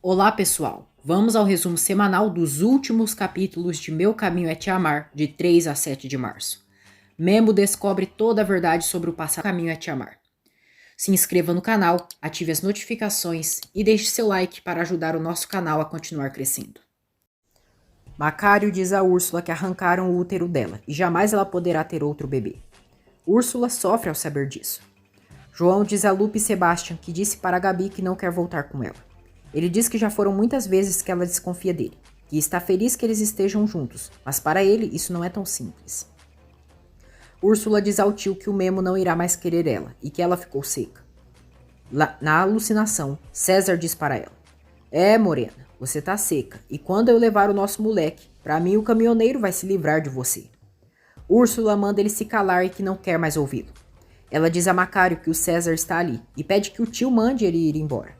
Olá, pessoal! Vamos ao resumo semanal dos últimos capítulos de Meu Caminho é Te Amar, de 3 a 7 de março. Memo descobre toda a verdade sobre o passado Caminho é Te Amar. Se inscreva no canal, ative as notificações e deixe seu like para ajudar o nosso canal a continuar crescendo. Macário diz a Úrsula que arrancaram o útero dela e jamais ela poderá ter outro bebê. Úrsula sofre ao saber disso. João diz a Lupe e Sebastian que disse para Gabi que não quer voltar com ela. Ele diz que já foram muitas vezes que ela desconfia dele, que está feliz que eles estejam juntos, mas para ele isso não é tão simples. Úrsula diz ao tio que o Memo não irá mais querer ela e que ela ficou seca. Na alucinação, César diz para ela: "É, morena, você tá seca, e quando eu levar o nosso moleque, para mim o caminhoneiro vai se livrar de você." Úrsula manda ele se calar e que não quer mais ouvi-lo. Ela diz a Macário que o César está ali e pede que o tio mande ele ir embora.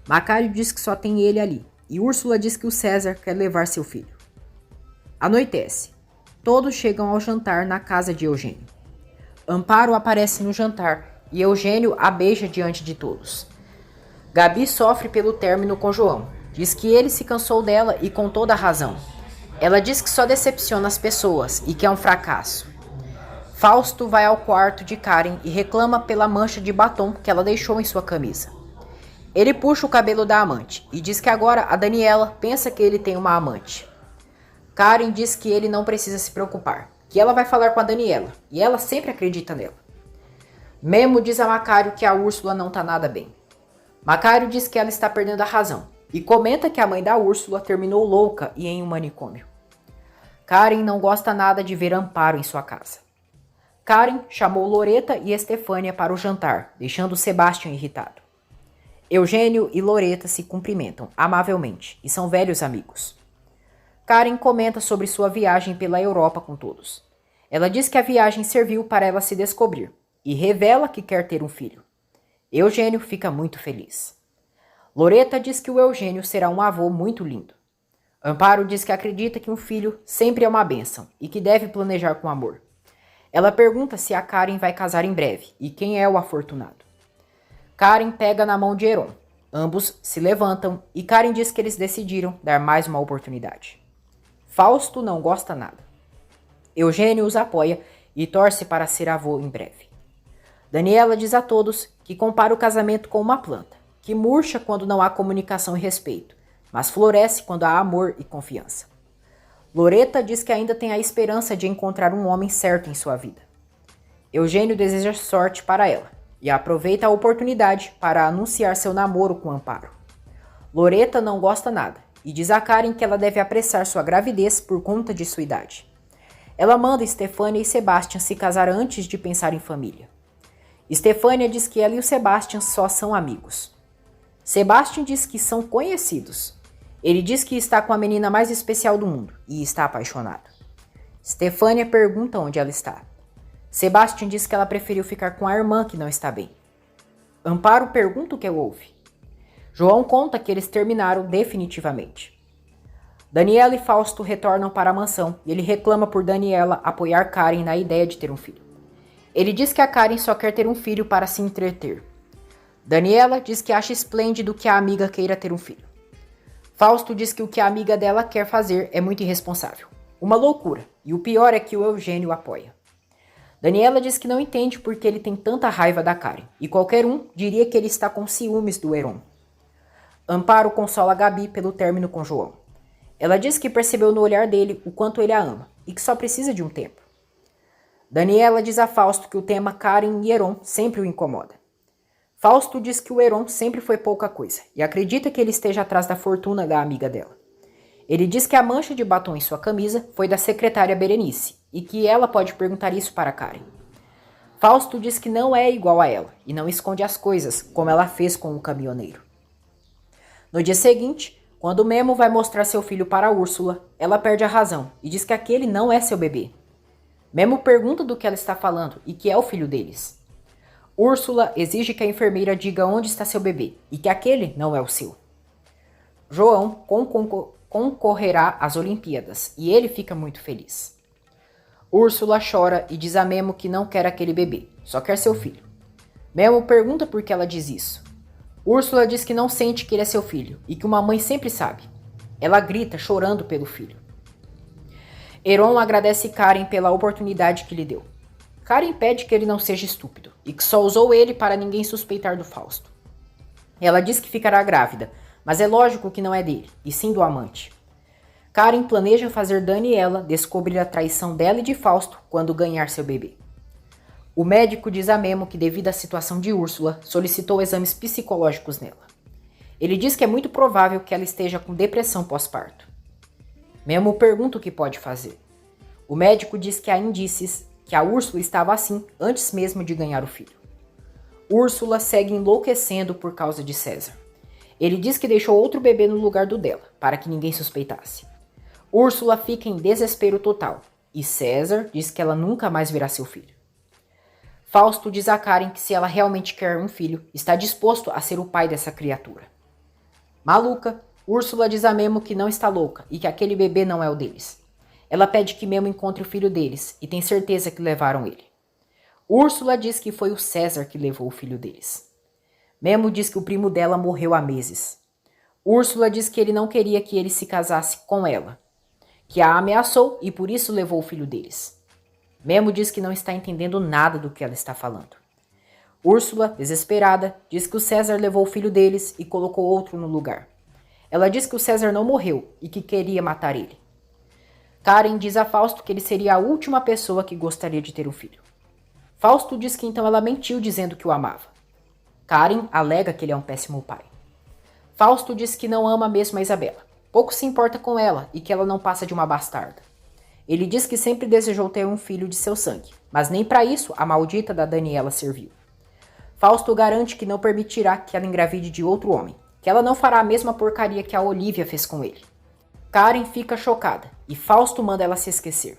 Macário diz que só tem ele ali, e Úrsula diz que o César quer levar seu filho. Anoitece. Todos chegam ao jantar na casa de Eugênio. Amparo aparece no jantar, e Eugênio a beija diante de todos. Gabi sofre pelo término com João. Diz que ele se cansou dela e com toda a razão. Ela diz que só decepciona as pessoas e que é um fracasso. Fausto vai ao quarto de Karen e reclama pela mancha de batom que ela deixou em sua camisa. Ele puxa o cabelo da amante e diz que agora a Daniela pensa que ele tem uma amante. Karen diz que ele não precisa se preocupar, que ela vai falar com a Daniela e ela sempre acredita nela. Memo diz a Macário que a Úrsula não tá nada bem. Macário diz que ela está perdendo a razão e comenta que a mãe da Úrsula terminou louca e em um manicômio. Karen não gosta nada de ver Amparo em sua casa. Karen chamou Loreta e Estefânia para o jantar, deixando Sebastião irritado. Eugênio e Loreta se cumprimentam amavelmente e são velhos amigos. Karen comenta sobre sua viagem pela Europa com todos. Ela diz que a viagem serviu para ela se descobrir e revela que quer ter um filho. Eugênio fica muito feliz. Loreta diz que o Eugênio será um avô muito lindo. Amparo diz que acredita que um filho sempre é uma bênção e que deve planejar com amor. Ela pergunta se a Karen vai casar em breve e quem é o afortunado. Karen pega na mão de Heron. Ambos se levantam e Karen diz que eles decidiram dar mais uma oportunidade. Fausto não gosta nada. Eugênio os apoia e torce para ser avô em breve. Daniela diz a todos que compara o casamento com uma planta, que murcha quando não há comunicação e respeito, mas floresce quando há amor e confiança. Loreta diz que ainda tem a esperança de encontrar um homem certo em sua vida. Eugênio deseja sorte para ela e aproveita a oportunidade para anunciar seu namoro com Amparo. Loreta não gosta nada e diz a Karen que ela deve apressar sua gravidez por conta de sua idade. Ela manda Estefânia e Sebastian se casar antes de pensar em família. Estefânia diz que ela e o Sebastian só são amigos. Sebastian diz que são conhecidos. Ele diz que está com a menina mais especial do mundo e está apaixonado. Estefânia pergunta onde ela está. Sebastian diz que ela preferiu ficar com a irmã que não está bem. Amparo pergunta o que houve. João conta que eles terminaram definitivamente. Daniela e Fausto retornam para a mansão e ele reclama por Daniela apoiar Karen na ideia de ter um filho. Ele diz que a Karen só quer ter um filho para se entreter. Daniela diz que acha esplêndido que a amiga queira ter um filho. Fausto diz que o que a amiga dela quer fazer é muito irresponsável. Uma loucura, e o pior é que o Eugênio apoia. Daniela diz que não entende por que ele tem tanta raiva da Karen, e qualquer um diria que ele está com ciúmes do Heron. Amparo consola Gabi pelo término com João. Ela diz que percebeu no olhar dele o quanto ele a ama, e que só precisa de um tempo. Daniela diz a Fausto que o tema Karen e Heron sempre o incomoda. Fausto diz que o Heron sempre foi pouca coisa, e acredita que ele esteja atrás da fortuna da amiga dela. Ele diz que a mancha de batom em sua camisa foi da secretária Berenice e que ela pode perguntar isso para Karen. Fausto diz que não é igual a ela e não esconde as coisas, como ela fez com o caminhoneiro. No dia seguinte, quando Memo vai mostrar seu filho para Úrsula, ela perde a razão e diz que aquele não é seu bebê. Memo pergunta do que ela está falando e que é o filho deles. Úrsula exige que a enfermeira diga onde está seu bebê e que aquele não é o seu. João concorrerá às Olimpíadas e ele fica muito feliz. Úrsula chora e diz a Memo que não quer aquele bebê, só quer seu filho. Memo pergunta por que ela diz isso. Úrsula diz que não sente que ele é seu filho e que uma mãe sempre sabe. Ela grita, chorando pelo filho. Heron agradece Karen pela oportunidade que lhe deu. Karen pede que ele não seja estúpido e que só usou ele para ninguém suspeitar do Fausto. Ela diz que ficará grávida, mas é lógico que não é dele, e sim do amante. Karen planeja fazer Daniela descobrir a traição dela e de Fausto quando ganhar seu bebê. O médico diz a Memo que, devido à situação de Úrsula, solicitou exames psicológicos nela. Ele diz que é muito provável que ela esteja com depressão pós-parto. Memo pergunta o que pode fazer. O médico diz que há indícios que a Úrsula estava assim antes mesmo de ganhar o filho. Úrsula segue enlouquecendo por causa de César. Ele diz que deixou outro bebê no lugar do dela, para que ninguém suspeitasse. Úrsula fica em desespero total, e César diz que ela nunca mais verá seu filho. Fausto diz a Karen que, se ela realmente quer um filho, está disposto a ser o pai dessa criatura. Maluca, Úrsula diz a Memo que não está louca e que aquele bebê não é o deles. Ela pede que Memo encontre o filho deles e tem certeza que levaram ele. Úrsula diz que foi o César que levou o filho deles. Memo diz que o primo dela morreu há meses. Úrsula diz que ele não queria que ele se casasse com ela, que a ameaçou e por isso levou o filho deles. Memo diz que não está entendendo nada do que ela está falando. Úrsula, desesperada, diz que o César levou o filho deles e colocou outro no lugar. Ela diz que o César não morreu e que queria matar ele. Karen diz a Fausto que ele seria a última pessoa que gostaria de ter um filho. Fausto diz que então ela mentiu dizendo que o amava. Karen alega que ele é um péssimo pai. Fausto diz que não ama mesmo a Isabela. Pouco se importa com ela e que ela não passa de uma bastarda. Ele diz que sempre desejou ter um filho de seu sangue, mas nem para isso a maldita da Daniela serviu. Fausto garante que não permitirá que ela engravide de outro homem, que ela não fará a mesma porcaria que a Olivia fez com ele. Karen fica chocada e Fausto manda ela se esquecer.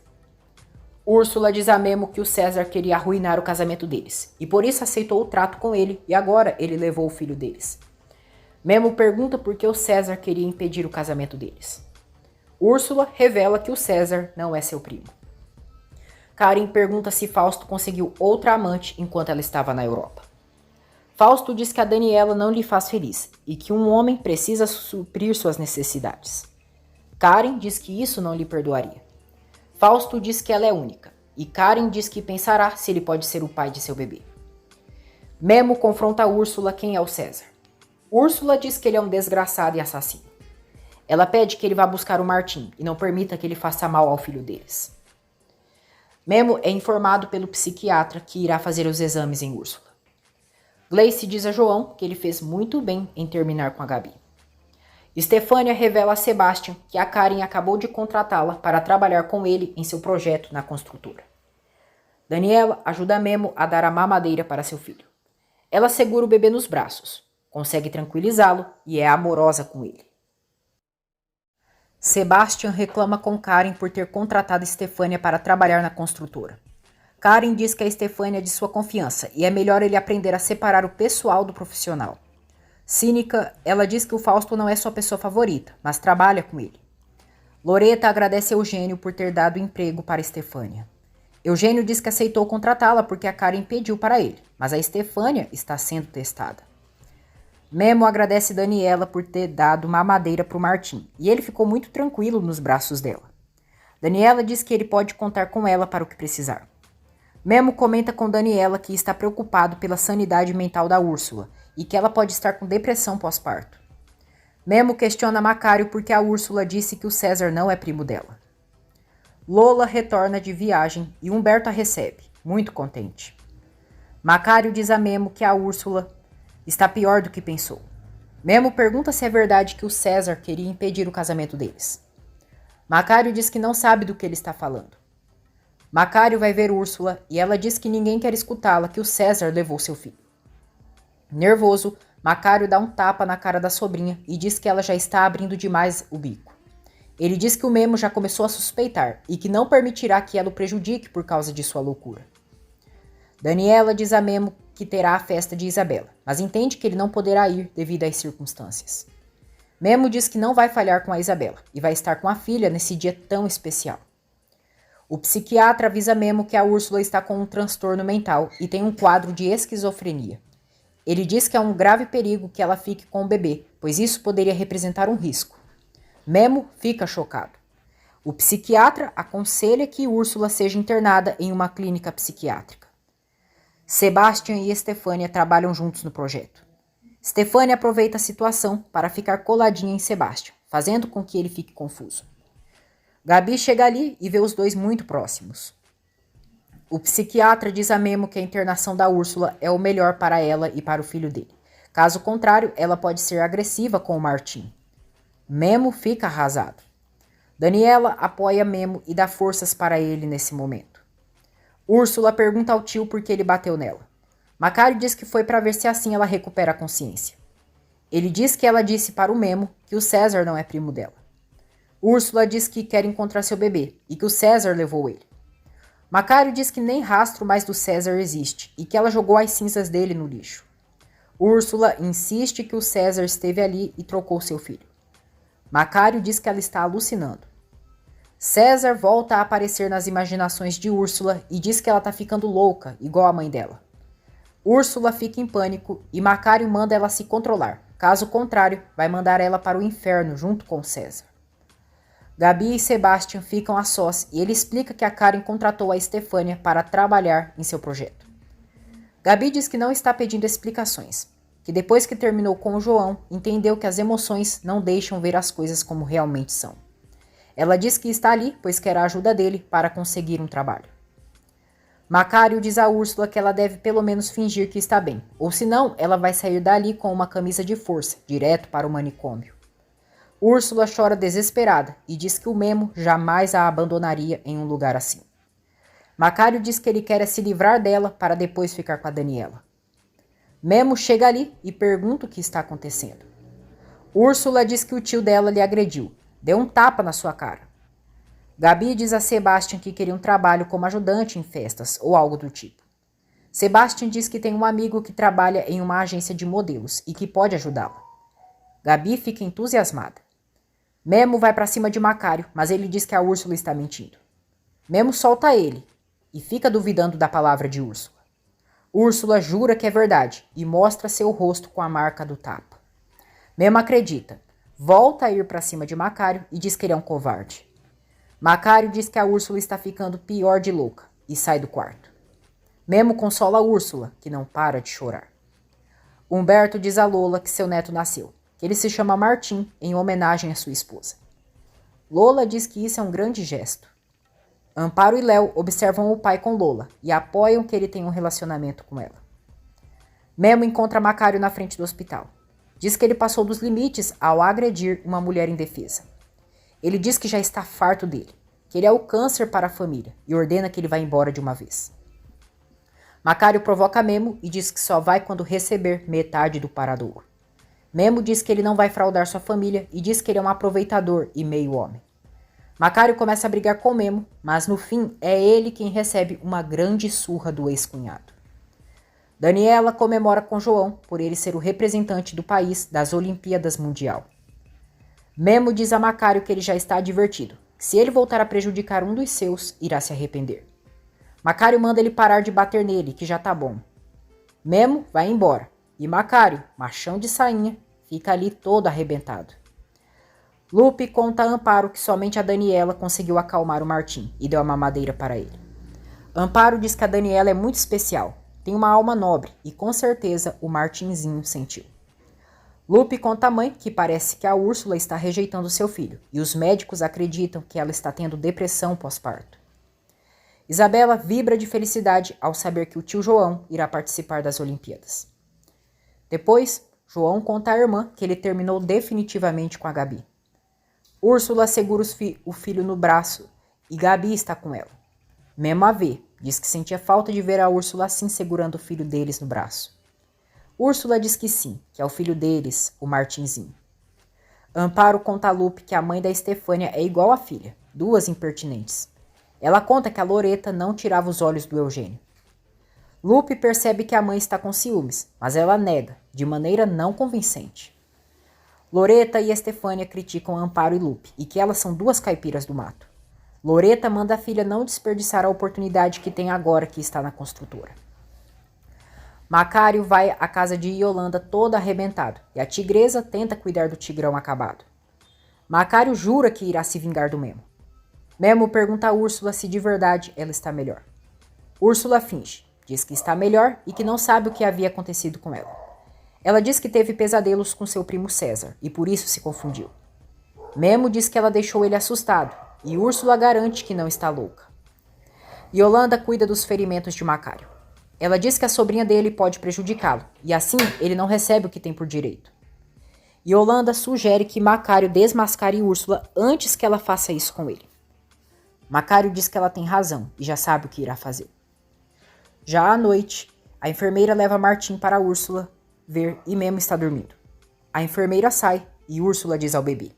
Úrsula diz a Memo que o César queria arruinar o casamento deles e por isso aceitou o trato com ele e agora ele levou o filho deles. Memo pergunta por que o César queria impedir o casamento deles. Úrsula revela que o César não é seu primo. Karen pergunta se Fausto conseguiu outra amante enquanto ela estava na Europa. Fausto diz que a Daniela não lhe faz feliz e que um homem precisa suprir suas necessidades. Karen diz que isso não lhe perdoaria. Fausto diz que ela é única e Karen diz que pensará se ele pode ser o pai de seu bebê. Memo confronta Úrsula quem é o César. Úrsula diz que ele é um desgraçado e assassino. Ela pede que ele vá buscar o Martim e não permita que ele faça mal ao filho deles. Memo é informado pelo psiquiatra que irá fazer os exames em Úrsula. Gleice diz a João que ele fez muito bem em terminar com a Gabi. Estefânia revela a Sebastian que a Karen acabou de contratá-la para trabalhar com ele em seu projeto na construtora. Daniela ajuda Memo a dar a mamadeira para seu filho. Ela segura o bebê nos braços, consegue tranquilizá-lo e é amorosa com ele. Sebastian reclama com Karen por ter contratado Estefânia para trabalhar na construtora. Karen diz que a Estefânia é de sua confiança e é melhor ele aprender a separar o pessoal do profissional. Cínica, ela diz que o Fausto não é sua pessoa favorita, mas trabalha com ele. Loreta agradece a Eugênio por ter dado emprego para Estefânia. Eugênio diz que aceitou contratá-la porque a Karen pediu para ele, mas a Estefânia está sendo testada. Memo agradece Daniela por ter dado mamadeira para o Martim, e ele ficou muito tranquilo nos braços dela. Daniela diz que ele pode contar com ela para o que precisar. Memo comenta com Daniela que está preocupado pela sanidade mental da Úrsula e que ela pode estar com depressão pós-parto. Memo questiona Macário porque a Úrsula disse que o César não é primo dela. Lola retorna de viagem e Humberto a recebe, muito contente. Macário diz a Memo que a Úrsula está pior do que pensou. Memo pergunta se é verdade que o César queria impedir o casamento deles. Macário diz que não sabe do que ele está falando. Macário vai ver Úrsula e ela diz que ninguém quer escutá-la, que o César levou seu filho. Nervoso, Macário dá um tapa na cara da sobrinha e diz que ela já está abrindo demais o bico. Ele diz que o Memo já começou a suspeitar e que não permitirá que ela o prejudique por causa de sua loucura. Daniela diz a Memo que terá a festa de Isabela, mas entende que ele não poderá ir devido às circunstâncias. Memo diz que não vai falhar com a Isabela e vai estar com a filha nesse dia tão especial. O psiquiatra avisa Memo que a Úrsula está com um transtorno mental e tem um quadro de esquizofrenia. Ele diz que é um grave perigo que ela fique com o bebê, pois isso poderia representar um risco. Memo fica chocado. O psiquiatra aconselha que Úrsula seja internada em uma clínica psiquiátrica. Sebastian e Estefânia trabalham juntos no projeto. Stefania aproveita a situação para ficar coladinha em Sebastian, fazendo com que ele fique confuso. Gabi chega ali e vê os dois muito próximos. O psiquiatra diz a Memo que a internação da Úrsula é o melhor para ela e para o filho dele. Caso contrário, ela pode ser agressiva com o Martin. Memo fica arrasado. Daniela apoia Memo e dá forças para ele nesse momento. Úrsula pergunta ao tio por que ele bateu nela. Macário diz que foi para ver se assim ela recupera a consciência. Ele diz que ela disse para o Memo que o César não é primo dela. Úrsula diz que quer encontrar seu bebê e que o César levou ele. Macário diz que nem rastro mais do César existe e que ela jogou as cinzas dele no lixo. Úrsula insiste que o César esteve ali e trocou seu filho. Macário diz que ela está alucinando. César volta a aparecer nas imaginações de Úrsula e diz que ela está ficando louca, igual a mãe dela. Úrsula fica em pânico e Macário manda ela se controlar. Caso contrário, vai mandar ela para o inferno junto com César. Gabi e Sebastian ficam a sós e ele explica que a Karen contratou a Estefânia para trabalhar em seu projeto. Gabi diz que não está pedindo explicações, que depois que terminou com o João, entendeu que as emoções não deixam ver as coisas como realmente são. Ela diz que está ali, pois quer a ajuda dele para conseguir um trabalho. Macário diz a Úrsula que ela deve pelo menos fingir que está bem, ou senão ela vai sair dali com uma camisa de força, direto para o manicômio. Úrsula chora desesperada e diz que o Memo jamais a abandonaria em um lugar assim. Macário diz que ele quer se livrar dela para depois ficar com a Daniela. Memo chega ali e pergunta o que está acontecendo. Úrsula diz que o tio dela lhe agrediu, deu um tapa na sua cara. Gabi diz a Sebastian que queria um trabalho como ajudante em festas ou algo do tipo. Sebastian diz que tem um amigo que trabalha em uma agência de modelos e que pode ajudá-la. Gabi fica entusiasmada. Memo vai para cima de Macário, mas ele diz que a Úrsula está mentindo. Memo solta ele e fica duvidando da palavra de Úrsula. Úrsula jura que é verdade e mostra seu rosto com a marca do tapa. Memo acredita, volta a ir para cima de Macário e diz que ele é um covarde. Macário diz que a Úrsula está ficando pior de louca e sai do quarto. Memo consola a Úrsula, que não para de chorar. Humberto diz a Lola que seu neto nasceu, que ele se chama Martim em homenagem à sua esposa. Lola diz que isso é um grande gesto. Amparo e Léo observam o pai com Lola e apoiam que ele tem um relacionamento com ela. Memo encontra Macário na frente do hospital. Diz que ele passou dos limites ao agredir uma mulher indefesa. Ele diz que já está farto dele, que ele é o câncer para a família e ordena que ele vá embora de uma vez. Macário provoca Memo e diz que só vai quando receber metade do paradouro. Memo diz que ele não vai fraudar sua família e diz que ele é um aproveitador e meio homem. Macário começa a brigar com Memo, mas no fim é ele quem recebe uma grande surra do ex-cunhado. Daniela comemora com João por ele ser o representante do país das Olimpíadas Mundial. Memo diz a Macário que ele já está advertido, que se ele voltar a prejudicar um dos seus, irá se arrepender. Macário manda ele parar de bater nele, que já tá bom. Memo vai embora e Macário, machão de sainha, fica ali todo arrebentado. Lupe conta a Amparo que somente a Daniela conseguiu acalmar o Martim e deu a mamadeira para ele. Amparo diz que a Daniela é muito especial, tem uma alma nobre e com certeza o Martinzinho sentiu. Lupe conta à mãe que parece que a Úrsula está rejeitando seu filho e os médicos acreditam que ela está tendo depressão pós-parto. Isabela vibra de felicidade ao saber que o tio João irá participar das Olimpíadas. Depois, João conta à irmã que ele terminou definitivamente com a Gabi. Úrsula segura o filho no braço e Gabi está com ela. Memo a vê, diz que sentia falta de ver a Úrsula assim segurando o filho deles no braço. Úrsula diz que sim, que é o filho deles, o Martinzinho. Amparo conta a Lupe que a mãe da Estefânia é igual à filha, duas impertinentes. Ela conta que a Loreta não tirava os olhos do Eugênio. Lupe percebe que a mãe está com ciúmes, mas ela nega, de maneira não convincente. Loreta e Estefânia criticam Amparo e Lupe e que elas são duas caipiras do mato. Loreta manda a filha não desperdiçar a oportunidade que tem agora que está na construtora. Macário vai à casa de Iolanda todo arrebentado e a tigresa tenta cuidar do tigrão acabado. Macário jura que irá se vingar do Memo. Memo pergunta a Úrsula se de verdade ela está melhor. Úrsula finge, diz que está melhor e que não sabe o que havia acontecido com ela. Ela diz que teve pesadelos com seu primo César e por isso se confundiu. Memo diz que ela deixou ele assustado e Úrsula garante que não está louca. Iolanda cuida dos ferimentos de Macário. Ela diz que a sobrinha dele pode prejudicá-lo e assim ele não recebe o que tem por direito. Iolanda sugere que Macário desmascare Úrsula antes que ela faça isso com ele. Macário diz que ela tem razão e já sabe o que irá fazer. Já à noite, a enfermeira leva Martim para Úrsula ver e Memo está dormindo. A enfermeira sai e Úrsula diz ao bebê: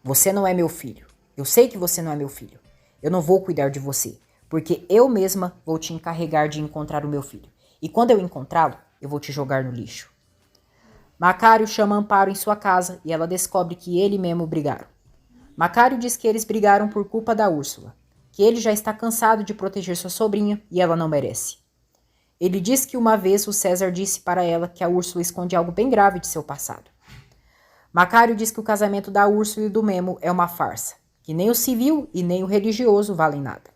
"Você não é meu filho. Eu sei que você não é meu filho. Eu não vou cuidar de você, porque eu mesma vou te encarregar de encontrar o meu filho. E quando eu encontrá-lo, eu vou te jogar no lixo." Macário chama Amparo em sua casa e ela descobre que ele e Memo brigaram. Macário diz que eles brigaram por culpa da Úrsula, que ele já está cansado de proteger sua sobrinha e ela não merece. Ele diz que uma vez o César disse para ela que a Úrsula esconde algo bem grave de seu passado. Macário diz que o casamento da Úrsula e do Memo é uma farsa, que nem o civil e nem o religioso valem nada.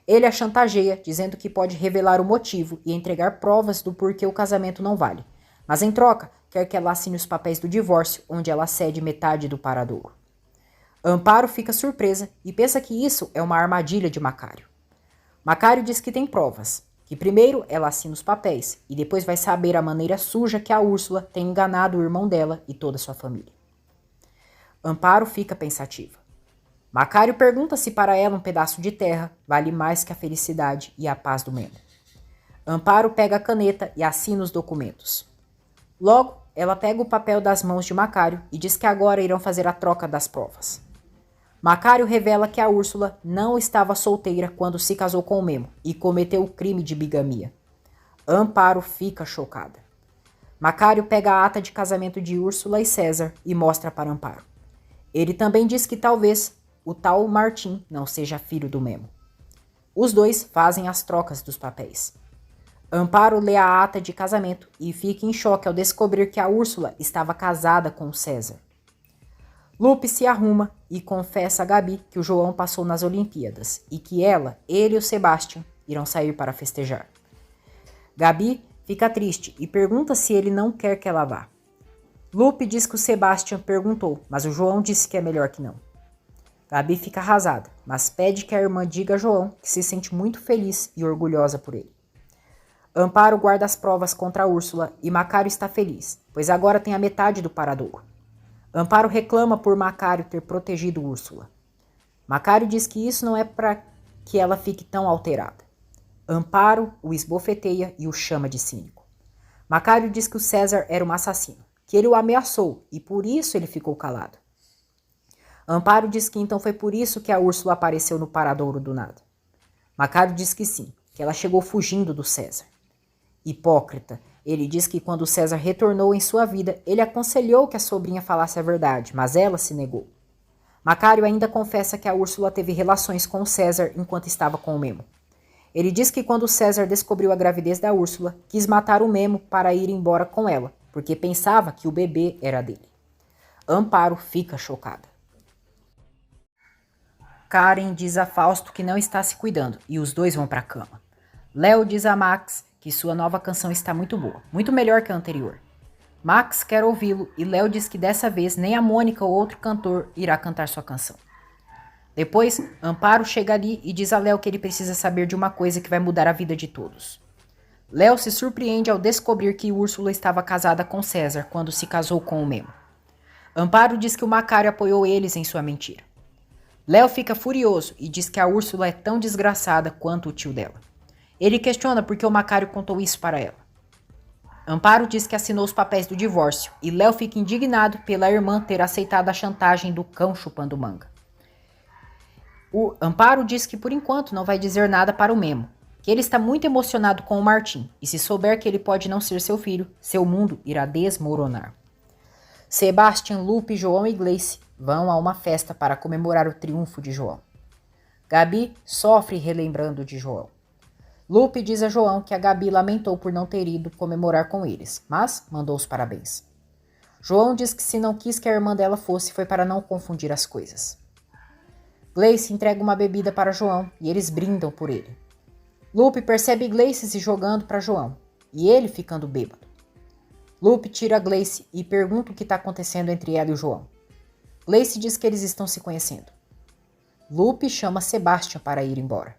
Ele a chantageia, dizendo que pode revelar o motivo e entregar provas do porquê o casamento não vale, mas em troca quer que ela assine os papéis do divórcio, onde ela cede metade do paradouro. Amparo fica surpresa e pensa que isso é uma armadilha de Macário. Macário diz que tem provas, que primeiro ela assina os papéis e depois vai saber a maneira suja que a Úrsula tem enganado o irmão dela e toda sua família. Amparo fica pensativa. Macário pergunta se para ela um pedaço de terra vale mais que a felicidade e a paz do Memo. Amparo pega a caneta e assina os documentos. Logo, ela pega o papel das mãos de Macário e diz que agora irão fazer a troca das provas. Macário revela que a Úrsula não estava solteira quando se casou com o Memo e cometeu o crime de bigamia. Amparo fica chocada. Macário pega a ata de casamento de Úrsula e César e mostra para Amparo. Ele também diz que talvez o tal Martim não seja filho do Memo. Os dois fazem as trocas dos papéis. Amparo lê a ata de casamento e fica em choque ao descobrir que a Úrsula estava casada com o César. Lupe se arruma e confessa a Gabi que o João passou nas Olimpíadas e que ela, ele e o Sebastião irão sair para festejar. Gabi fica triste e pergunta se ele não quer que ela vá. Lupe diz que o Sebastião perguntou, mas o João disse que é melhor que não. Gabi fica arrasada, mas pede que a irmã diga a João que se sente muito feliz e orgulhosa por ele. Amparo guarda as provas contra a Úrsula e Macário está feliz, pois agora tem a metade do paradouro. Amparo reclama por Macário ter protegido Úrsula. Macário diz que isso não é para que ela fique tão alterada. Amparo o esbofeteia e o chama de cínico. Macário diz que o César era um assassino, que ele o ameaçou e por isso ele ficou calado. Amparo diz que então foi por isso que a Úrsula apareceu no paradouro do nada. Macário diz que sim, que ela chegou fugindo do César. Hipócrita, ele diz que quando César retornou em sua vida, ele aconselhou que a sobrinha falasse a verdade, mas ela se negou. Macário ainda confessa que a Úrsula teve relações com o César enquanto estava com o Memo. Ele diz que quando César descobriu a gravidez da Úrsula, quis matar o Memo para ir embora com ela, porque pensava que o bebê era dele. Amparo fica chocada. Karen diz a Fausto que não está se cuidando e os dois vão para a cama. Léo diz a Max que sua nova canção está muito boa, muito melhor que a anterior. Max quer ouvi-lo e Léo diz que dessa vez nem a Mônica ou outro cantor irá cantar sua canção. Depois, Amparo chega ali e diz a Léo que ele precisa saber de uma coisa que vai mudar a vida de todos. Léo se surpreende ao descobrir que Úrsula estava casada com César quando se casou com o Memo. Amparo diz que o Macário apoiou eles em sua mentira. Léo fica furioso e diz que a Úrsula é tão desgraçada quanto o tio dela. Ele questiona por que o Macário contou isso para ela. Amparo diz que assinou os papéis do divórcio e Léo fica indignado pela irmã ter aceitado a chantagem do cão chupando manga. O Amparo diz que por enquanto não vai dizer nada para o Memo, que ele está muito emocionado com o Martim e se souber que ele pode não ser seu filho, seu mundo irá desmoronar. Sebastião, Lupe, João e Gleice vão a uma festa para comemorar o triunfo de João. Gabi sofre relembrando de João. Lupe diz a João que a Gabi lamentou por não ter ido comemorar com eles, mas mandou os parabéns. João diz que se não quis que a irmã dela fosse, foi para não confundir as coisas. Gleice entrega uma bebida para João e eles brindam por ele. Lupe percebe Gleice se jogando para João e ele ficando bêbado. Lupe tira Gleice e pergunta o que está acontecendo entre ela e o João. Gleice diz que eles estão se conhecendo. Lupe chama Sebastian para ir embora.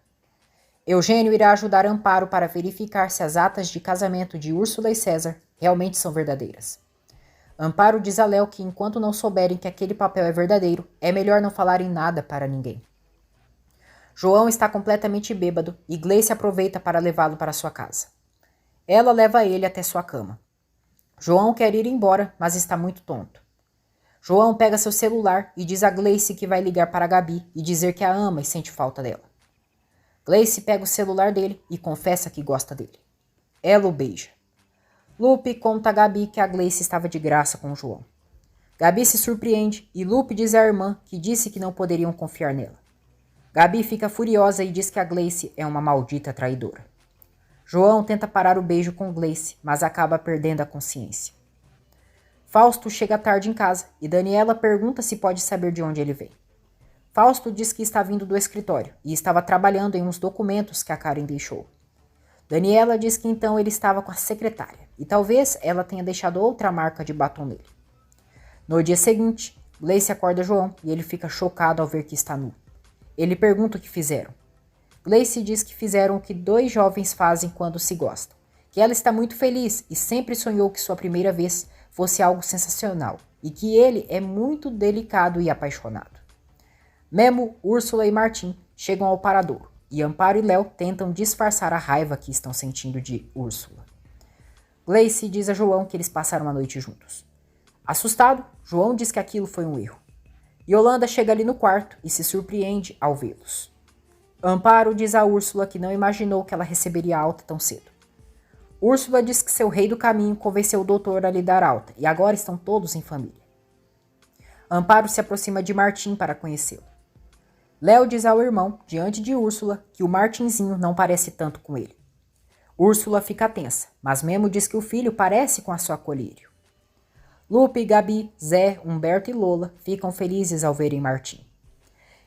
Eugênio irá ajudar Amparo para verificar se as atas de casamento de Úrsula e César realmente são verdadeiras. Amparo diz a Léo que enquanto não souberem que aquele papel é verdadeiro, é melhor não falarem nada para ninguém. João está completamente bêbado e Gleice aproveita para levá-lo para sua casa. Ela leva ele até sua cama. João quer ir embora, mas está muito tonto. João pega seu celular e diz a Gleice que vai ligar para a Gabi e dizer que a ama e sente falta dela. Gleice pega o celular dele e confessa que gosta dele. Ela o beija. Lupe conta a Gabi que a Gleice estava de graça com o João. Gabi se surpreende e Lupe diz à irmã que disse que não poderiam confiar nela. Gabi fica furiosa e diz que a Gleice é uma maldita traidora. João tenta parar o beijo com Gleice, mas acaba perdendo a consciência. Fausto chega tarde em casa e Daniela pergunta se pode saber de onde ele vem. Fausto diz que está vindo do escritório e estava trabalhando em uns documentos que a Karen deixou. Daniela diz que então ele estava com a secretária e talvez ela tenha deixado outra marca de batom nele. No dia seguinte, Gleice acorda João e ele fica chocado ao ver que está nu. Ele pergunta o que fizeram. Gleice diz que fizeram o que dois jovens fazem quando se gostam, que ela está muito feliz e sempre sonhou que sua primeira vez fosse algo sensacional e que ele é muito delicado e apaixonado. Memo, Úrsula e Martim chegam ao paradouro e Amparo e Léo tentam disfarçar a raiva que estão sentindo de Úrsula. Gleice diz a João que eles passaram a noite juntos. Assustado, João diz que aquilo foi um erro. Yolanda chega ali no quarto e se surpreende ao vê-los. Amparo diz a Úrsula que não imaginou que ela receberia alta tão cedo. Úrsula diz que seu rei do caminho convenceu o doutor a lhe dar alta e agora estão todos em família. Amparo se aproxima de Martim para conhecê-lo. Léo diz ao irmão, diante de Úrsula, que o Martinzinho não parece tanto com ele. Úrsula fica tensa, mas Memo diz que o filho parece com a sua colírio. Lupe, Gabi, Zé, Humberto e Lola ficam felizes ao verem Martim.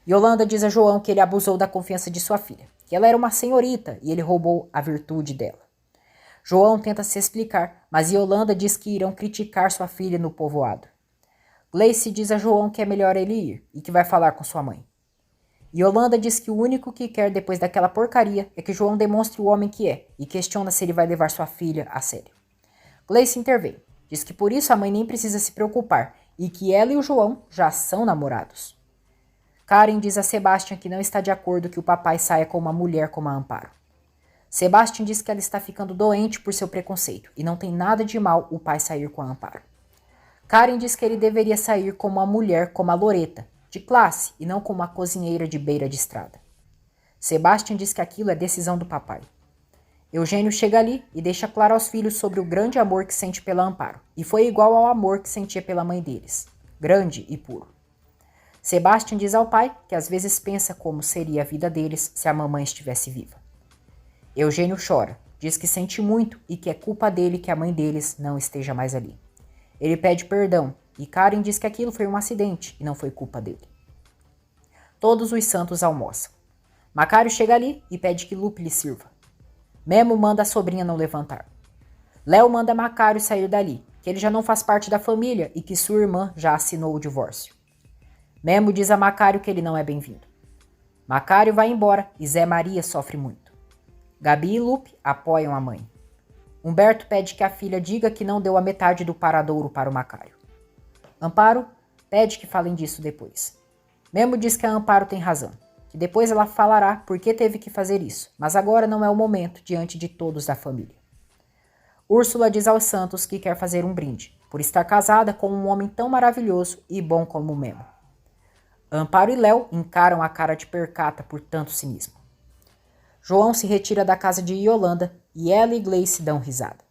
Yolanda diz a João que ele abusou da confiança de sua filha, que ela era uma senhorita e ele roubou a virtude dela. João tenta se explicar, mas Yolanda diz que irão criticar sua filha no povoado. Gleice diz a João que é melhor ele ir e que vai falar com sua mãe. Yolanda diz que o único que quer depois daquela porcaria é que João demonstre o homem que é e questiona se ele vai levar sua filha a sério. Gleice intervém, diz que por isso a mãe nem precisa se preocupar e que ela e o João já são namorados. Karen diz a Sebastian que não está de acordo que o papai saia com uma mulher como a Amparo. Sebastian diz que ela está ficando doente por seu preconceito e não tem nada de mal o pai sair com a Amparo. Karen diz que ele deveria sair com uma mulher como a Loreta, de classe e não com uma cozinheira de beira de estrada. Sebastian diz que aquilo é decisão do papai. Eugênio chega ali e deixa claro aos filhos sobre o grande amor que sente pela Amparo, e foi igual ao amor que sentia pela mãe deles, grande e puro. Sebastian diz ao pai que às vezes pensa como seria a vida deles se a mamãe estivesse viva. Eugênio chora, diz que sente muito e que é culpa dele que a mãe deles não esteja mais ali. Ele pede perdão e Karen diz que aquilo foi um acidente e não foi culpa dele. Todos os santos almoçam. Macário chega ali e pede que Lupe lhe sirva. Memo manda a sobrinha não levantar. Léo manda Macário sair dali, que ele já não faz parte da família e que sua irmã já assinou o divórcio. Memo diz a Macário que ele não é bem-vindo. Macário vai embora e Zé Maria sofre muito. Gabi e Lupe apoiam a mãe. Humberto pede que a filha diga que não deu a metade do paradouro para o Macário. Amparo pede que falem disso depois. Memo diz que a Amparo tem razão, que depois ela falará por que teve que fazer isso, mas agora não é o momento diante de todos da família. Úrsula diz aos santos que quer fazer um brinde, por estar casada com um homem tão maravilhoso e bom como Memo. Amparo e Léo encaram a cara de percata por tanto cinismo. João se retira da casa de Yolanda e ela e Gleice dão risada.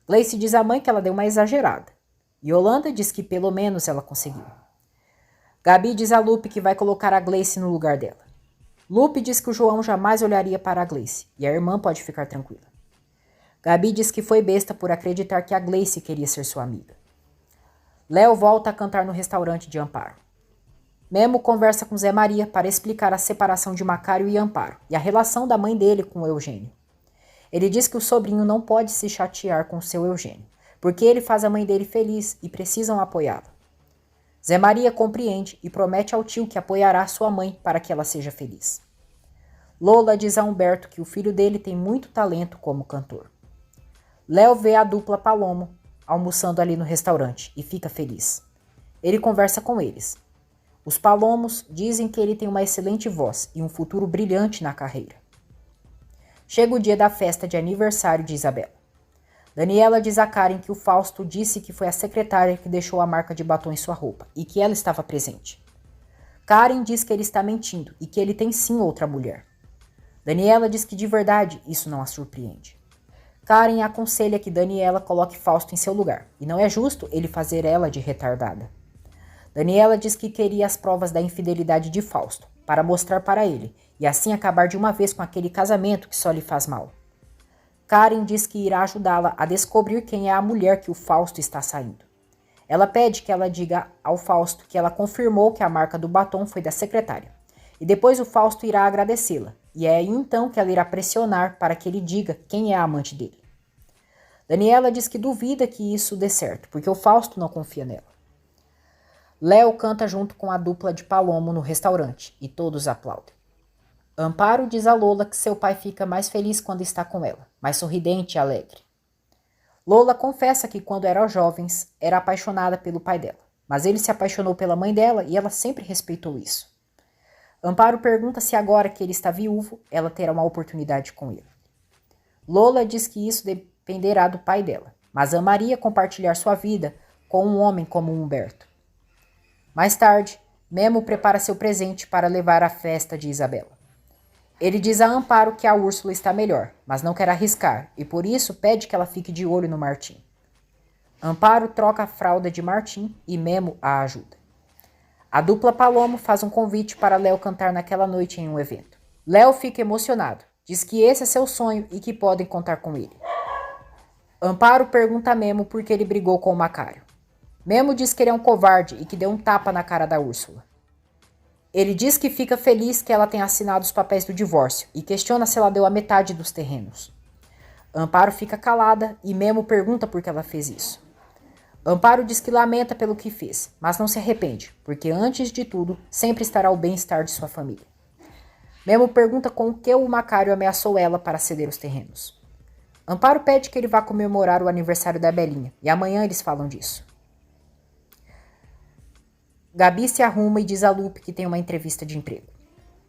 Gleice diz à mãe que ela deu uma exagerada. Yolanda diz que pelo menos ela conseguiu. Gabi diz a Lupe que vai colocar a Gleice no lugar dela. Lupe diz que o João jamais olharia para a Gleice, e a irmã pode ficar tranquila. Gabi diz que foi besta por acreditar que a Gleice queria ser sua amiga. Léo volta a cantar no restaurante de Amparo. Memo conversa com Zé Maria para explicar a separação de Macário e Amparo e a relação da mãe dele com o Eugênio. Ele diz que o sobrinho não pode se chatear com seu Eugênio, porque ele faz a mãe dele feliz e precisam apoiá-la. Zé Maria compreende e promete ao tio que apoiará sua mãe para que ela seja feliz. Lola diz a Humberto que o filho dele tem muito talento como cantor. Léo vê a dupla Palomo almoçando ali no restaurante e fica feliz. Ele conversa com eles. Os Palomos dizem que ele tem uma excelente voz e um futuro brilhante na carreira. Chega o dia da festa de aniversário de Isabela. Daniela diz a Karen que o Fausto disse que foi a secretária que deixou a marca de batom em sua roupa e que ela estava presente. Karen diz que ele está mentindo e que ele tem sim outra mulher. Daniela diz que de verdade isso não a surpreende. Karen aconselha que Daniela coloque Fausto em seu lugar, e não é justo ele fazer ela de retardada. Daniela diz que queria as provas da infidelidade de Fausto, para mostrar para ele, e assim acabar de uma vez com aquele casamento que só lhe faz mal. Karen diz que irá ajudá-la a descobrir quem é a mulher que o Fausto está saindo. Ela pede que ela diga ao Fausto que ela confirmou que a marca do batom foi da secretária, e depois o Fausto irá agradecê-la, e é aí então que ela irá pressionar para que ele diga quem é a amante dele. Daniela diz que duvida que isso dê certo, porque o Fausto não confia nela. Léo canta junto com a dupla de Palomo no restaurante, e todos aplaudem. Amparo diz a Lola que seu pai fica mais feliz quando está com ela, mais sorridente e alegre. Lola confessa que quando eram jovens era apaixonada pelo pai dela, mas ele se apaixonou pela mãe dela e ela sempre respeitou isso. Amparo pergunta se agora que ele está viúvo, ela terá uma oportunidade com ele. Lola diz que isso dependerá do pai dela, mas amaria compartilhar sua vida com um homem como Humberto. Mais tarde, Memo prepara seu presente para levar à festa de Isabela. Ele diz a Amparo que a Úrsula está melhor, mas não quer arriscar, e por isso pede que ela fique de olho no Martim. Amparo troca a fralda de Martim e Memo a ajuda. A dupla Palomo faz um convite para Léo cantar naquela noite em um evento. Léo fica emocionado, diz que esse é seu sonho e que podem contar com ele. Amparo pergunta a Memo por que ele brigou com o Macário. Memo diz que ele é um covarde e que deu um tapa na cara da Úrsula. Ele diz que fica feliz que ela tenha assinado os papéis do divórcio e questiona se ela deu a metade dos terrenos. Amparo fica calada e Memo pergunta por que ela fez isso. Amparo diz que lamenta pelo que fez, mas não se arrepende, porque antes de tudo, sempre estará o bem-estar de sua família. Memo pergunta com o que o Macário ameaçou ela para ceder os terrenos. Amparo pede que ele vá comemorar o aniversário da Belinha, e amanhã eles falam disso. Gabi se arruma e diz a Lupe que tem uma entrevista de emprego.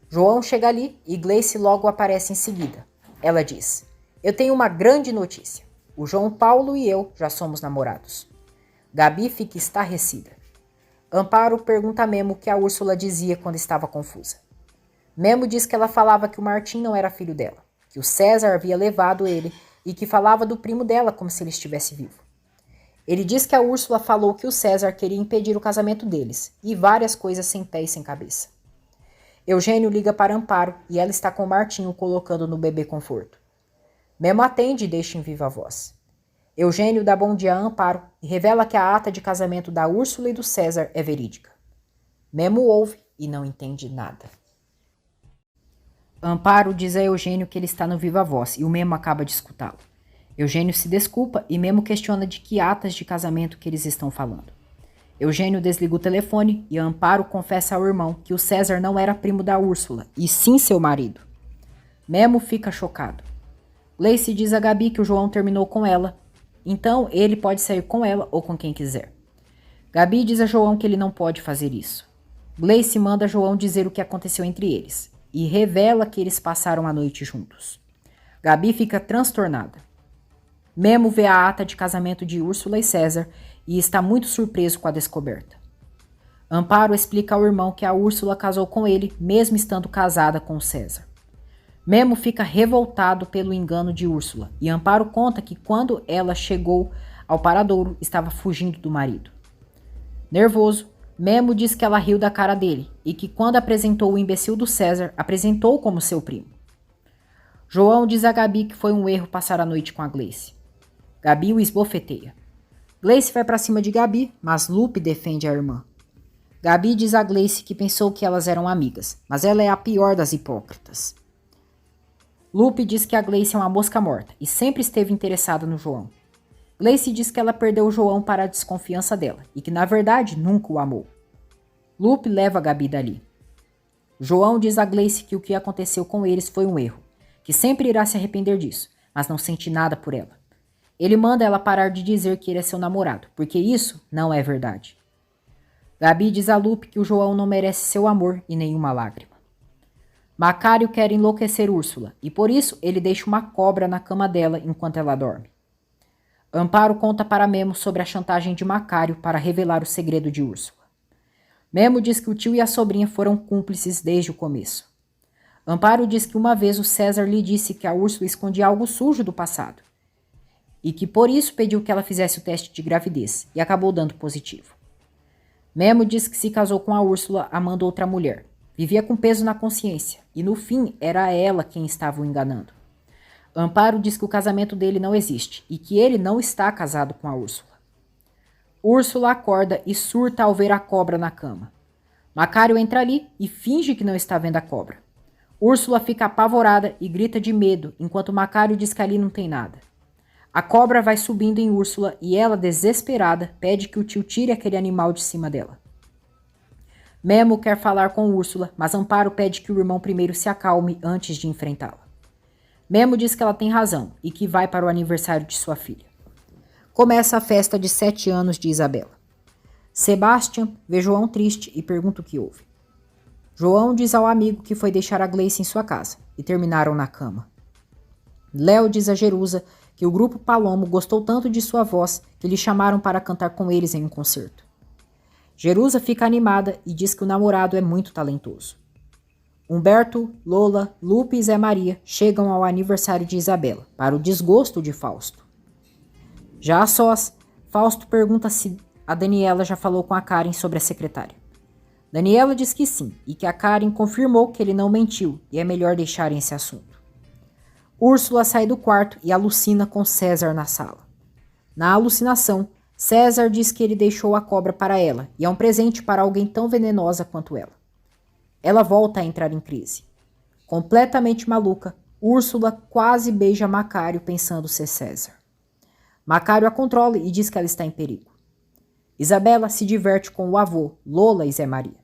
João chega ali e Gleice logo aparece em seguida. Ela diz: "Eu tenho uma grande notícia. O João Paulo e eu já somos namorados." Gabi fica estarrecida. Amparo pergunta a Memo o que a Úrsula dizia quando estava confusa. Memo diz que ela falava que o Martim não era filho dela, que o César havia levado ele e que falava do primo dela como se ele estivesse vivo. Ele diz que a Úrsula falou que o César queria impedir o casamento deles e várias coisas sem pé e sem cabeça. Eugênio liga para Amparo e ela está com o Martinho colocando no bebê conforto. Memo atende e deixa em viva voz. Eugênio dá bom dia a Amparo e revela que a ata de casamento da Úrsula e do César é verídica. Memo ouve e não entende nada. Amparo diz a Eugênio que ele está no viva voz e o Memo acaba de escutá-lo. Eugênio se desculpa e Memo questiona de que atas de casamento que eles estão falando. Eugênio desliga o telefone e Amparo confessa ao irmão que o César não era primo da Úrsula, e sim seu marido. Memo fica chocado. Gleice diz a Gabi que o João terminou com ela, então ele pode sair com ela ou com quem quiser. Gabi diz a João que ele não pode fazer isso. Gleice manda João dizer o que aconteceu entre eles e revela que eles passaram a noite juntos. Gabi fica transtornada. Memo vê a ata de casamento de Úrsula e César e está muito surpreso com a descoberta. Amparo explica ao irmão que a Úrsula casou com ele, mesmo estando casada com o César. Memo fica revoltado pelo engano de Úrsula e Amparo conta que quando ela chegou ao paradouro estava fugindo do marido. Nervoso, Memo diz que ela riu da cara dele e que quando apresentou o imbecil do César, apresentou como seu primo. João diz a Gabi que foi um erro passar a noite com a Gleice. Gabi o esbofeteia. Gleice vai pra cima de Gabi, mas Lupe defende a irmã. Gabi diz a Gleice que pensou que elas eram amigas, mas ela é a pior das hipócritas. Lupe diz que a Gleice é uma mosca morta e sempre esteve interessada no João. Gleice diz que ela perdeu o João para a desconfiança dela e que na verdade nunca o amou. Lupe leva a Gabi dali. João diz a Gleice que o que aconteceu com eles foi um erro, que sempre irá se arrepender disso, mas não sente nada por ela. Ele manda ela parar de dizer que ele é seu namorado, porque isso não é verdade. Gabi diz a Lupe que o João não merece seu amor e nenhuma lágrima. Macário quer enlouquecer Úrsula e por isso ele deixa uma cobra na cama dela enquanto ela dorme. Amparo conta para Memo sobre a chantagem de Macário para revelar o segredo de Úrsula. Memo diz que o tio e a sobrinha foram cúmplices desde o começo. Amparo diz que uma vez o César lhe disse que a Úrsula escondia algo sujo do passado e que por isso pediu que ela fizesse o teste de gravidez e acabou dando positivo. Memo diz que se casou com a Úrsula amando outra mulher, vivia com peso na consciência e no fim era ela quem estava o enganando. Amparo diz que o casamento dele não existe e que ele não está casado com a Úrsula. Úrsula acorda e surta ao ver a cobra na cama. Macário entra ali e finge que não está vendo a cobra. Úrsula fica apavorada e grita de medo, enquanto Macário diz que ali não tem nada. A cobra vai subindo em Úrsula e ela, desesperada, pede que o tio tire aquele animal de cima dela. Memo quer falar com Úrsula, mas Amparo pede que o irmão primeiro se acalme antes de enfrentá-la. Memo diz que ela tem razão e que vai para o aniversário de sua filha. Começa a festa de 7 anos de Isabela. Sebastian vê João triste e pergunta o que houve. João diz ao amigo que foi deixar a Gleice em sua casa e terminaram na cama. Léo diz a Jerusa que o grupo Palomo gostou tanto de sua voz que lhe chamaram para cantar com eles em um concerto. Jerusa fica animada e diz que o namorado é muito talentoso. Humberto, Lola, Lupe e Zé Maria chegam ao aniversário de Isabela, para o desgosto de Fausto. Já a sós, Fausto pergunta se a Daniela já falou com a Karen sobre a secretária. Daniela diz que sim, e que a Karen confirmou que ele não mentiu e é melhor deixarem esse assunto. Úrsula sai do quarto e alucina com César na sala. Na alucinação, César diz que ele deixou a cobra para ela e é um presente para alguém tão venenosa quanto ela. Ela volta a entrar em crise. Completamente maluca, Úrsula quase beija Macário pensando ser César. Macário a controla e diz que ela está em perigo. Isabela se diverte com o avô, Lola e Zé Maria.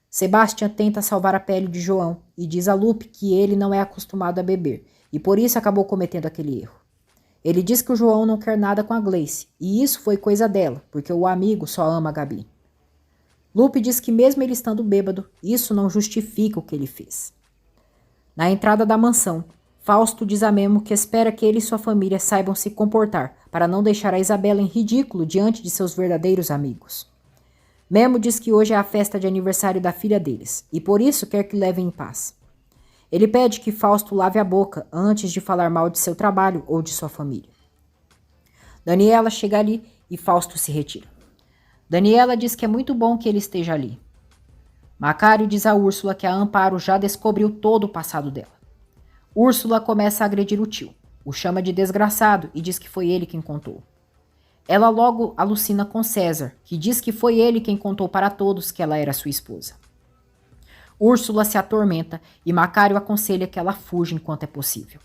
Sebastian tenta salvar a pele de João e diz a Lupe que ele não é acostumado a beber e por isso acabou cometendo aquele erro. Ele diz que o João não quer nada com a Gleice e isso foi coisa dela, porque o amigo só ama a Gabi. Lupe diz que mesmo ele estando bêbado, isso não justifica o que ele fez. Na entrada da mansão, Fausto diz a Memo que espera que ele e sua família saibam se comportar para não deixar a Isabela em ridículo diante de seus verdadeiros amigos. Memo diz que hoje é a festa de aniversário da filha deles e por isso quer que levem em paz. Ele pede que Fausto lave a boca antes de falar mal de seu trabalho ou de sua família. Daniela chega ali e Fausto se retira. Daniela diz que é muito bom que ele esteja ali. Macário diz a Úrsula que a Amparo já descobriu todo o passado dela. Úrsula começa a agredir o tio, o chama de desgraçado e diz que foi ele quem contou. Ela logo alucina com César, que diz que foi ele quem contou para todos que ela era sua esposa. Úrsula se atormenta e Macário aconselha que ela fuja enquanto é possível.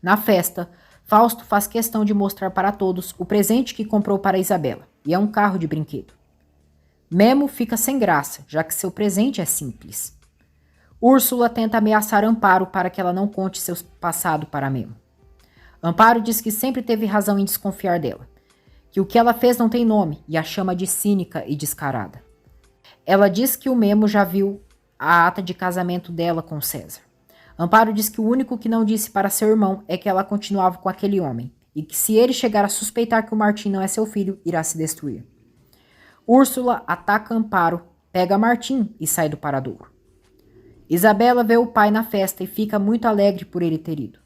Na festa, Fausto faz questão de mostrar para todos o presente que comprou para Isabela, e é um carro de brinquedo. Memo fica sem graça, já que seu presente é simples. Úrsula tenta ameaçar Amparo para que ela não conte seu passado para Memo. Amparo diz que sempre teve razão em desconfiar dela, que o que ela fez não tem nome e a chama de cínica e descarada. Ela diz que o Memo já viu a ata de casamento dela com César. Amparo diz que o único que não disse para seu irmão é que ela continuava com aquele homem e que se ele chegar a suspeitar que o Martim não é seu filho, irá se destruir. Úrsula ataca Amparo, pega Martim e sai do paradouro. Isabela vê o pai na festa e fica muito alegre por ele ter ido.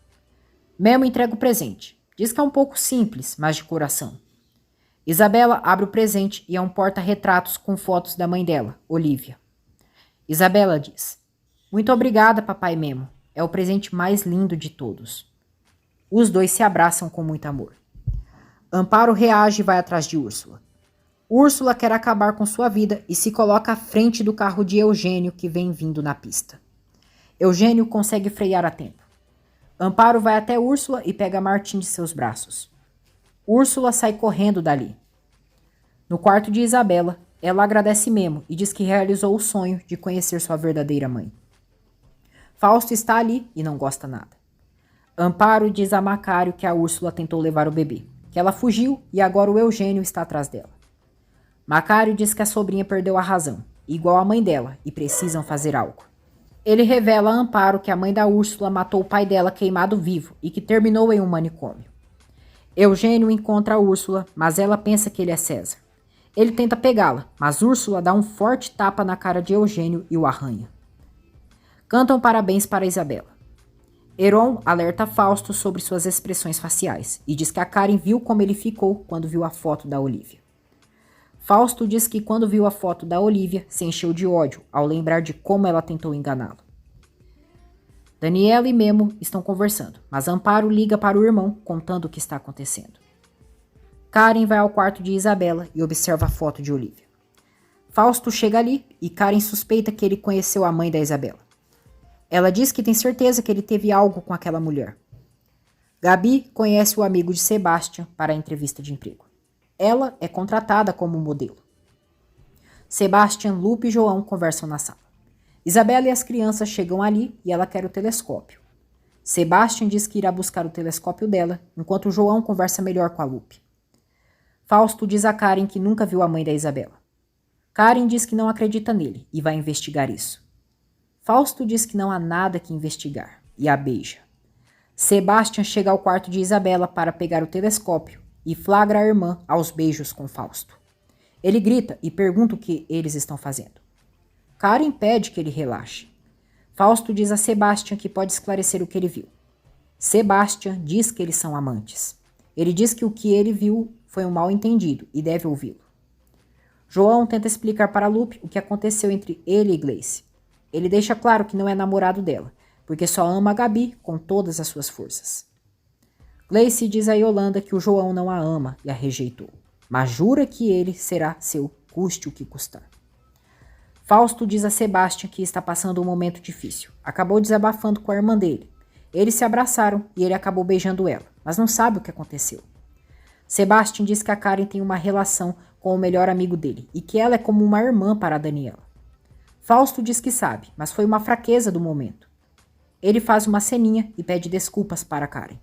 Memo entrega o presente. Diz que é um pouco simples, mas de coração. Isabela abre o presente e é um porta-retratos com fotos da mãe dela, Olivia. Isabela diz: "Muito obrigada, papai Memo. É o presente mais lindo de todos." Os dois se abraçam com muito amor. Amparo reage e vai atrás de Úrsula. Úrsula quer acabar com sua vida e se coloca à frente do carro de Eugênio que vem vindo na pista. Eugênio consegue frear a tempo. Amparo vai até Úrsula e pega Martim de seus braços. Úrsula sai correndo dali. No quarto de Isabela, ela agradece Memo e diz que realizou o sonho de conhecer sua verdadeira mãe. Fausto está ali e não gosta nada. Amparo diz a Macário que a Úrsula tentou levar o bebê, que ela fugiu e agora o Eugênio está atrás dela. Macário diz que a sobrinha perdeu a razão, igual a mãe dela, e precisam fazer algo. Ele revela a Amparo que a mãe da Úrsula matou o pai dela queimado vivo e que terminou em um manicômio. Eugênio encontra a Úrsula, mas ela pensa que ele é César. Ele tenta pegá-la, mas Úrsula dá um forte tapa na cara de Eugênio e o arranha. Cantam parabéns para Isabela. Heron alerta Fausto sobre suas expressões faciais e diz que a Karen viu como ele ficou quando viu a foto da Olivia. Fausto diz que quando viu a foto da Olivia, se encheu de ódio ao lembrar de como ela tentou enganá-lo. Daniela e Memo estão conversando, mas Amparo liga para o irmão contando o que está acontecendo. Karen vai ao quarto de Isabela e observa a foto de Olivia. Fausto chega ali e Karen suspeita que ele conheceu a mãe da Isabela. Ela diz que tem certeza que ele teve algo com aquela mulher. Gabi conhece o amigo de Sebastian para a entrevista de emprego. Ela é contratada como modelo. Sebastian, Lupe e João conversam na sala. Isabela e as crianças chegam ali e ela quer o telescópio. Sebastian diz que irá buscar o telescópio dela, enquanto João conversa melhor com a Lupe. Fausto diz a Karen que nunca viu a mãe da Isabela. Karen diz que não acredita nele e vai investigar isso. Fausto diz que não há nada que investigar e a beija. Sebastian chega ao quarto de Isabela para pegar o telescópio e flagra a irmã aos beijos com Fausto. Ele grita e pergunta o que eles estão fazendo. Karen pede que ele relaxe. Fausto diz a Sebastian que pode esclarecer o que ele viu. Sebastian diz que eles são amantes. Ele diz que o que ele viu foi um mal-entendido e deve ouvi-lo. João tenta explicar para Lupe o que aconteceu entre ele e Gleice. Ele deixa claro que não é namorado dela, porque só ama a Gabi com todas as suas forças. Gleice diz a Yolanda que o João não a ama e a rejeitou, mas jura que ele será seu, custe o que custar. Fausto diz a Sebastian que está passando um momento difícil. Acabou desabafando com a irmã dele. Eles se abraçaram e ele acabou beijando ela, mas não sabe o que aconteceu. Sebastian diz que a Karen tem uma relação com o melhor amigo dele e que ela é como uma irmã para a Daniela. Fausto diz que sabe, mas foi uma fraqueza do momento. Ele faz uma ceninha e pede desculpas para Karen.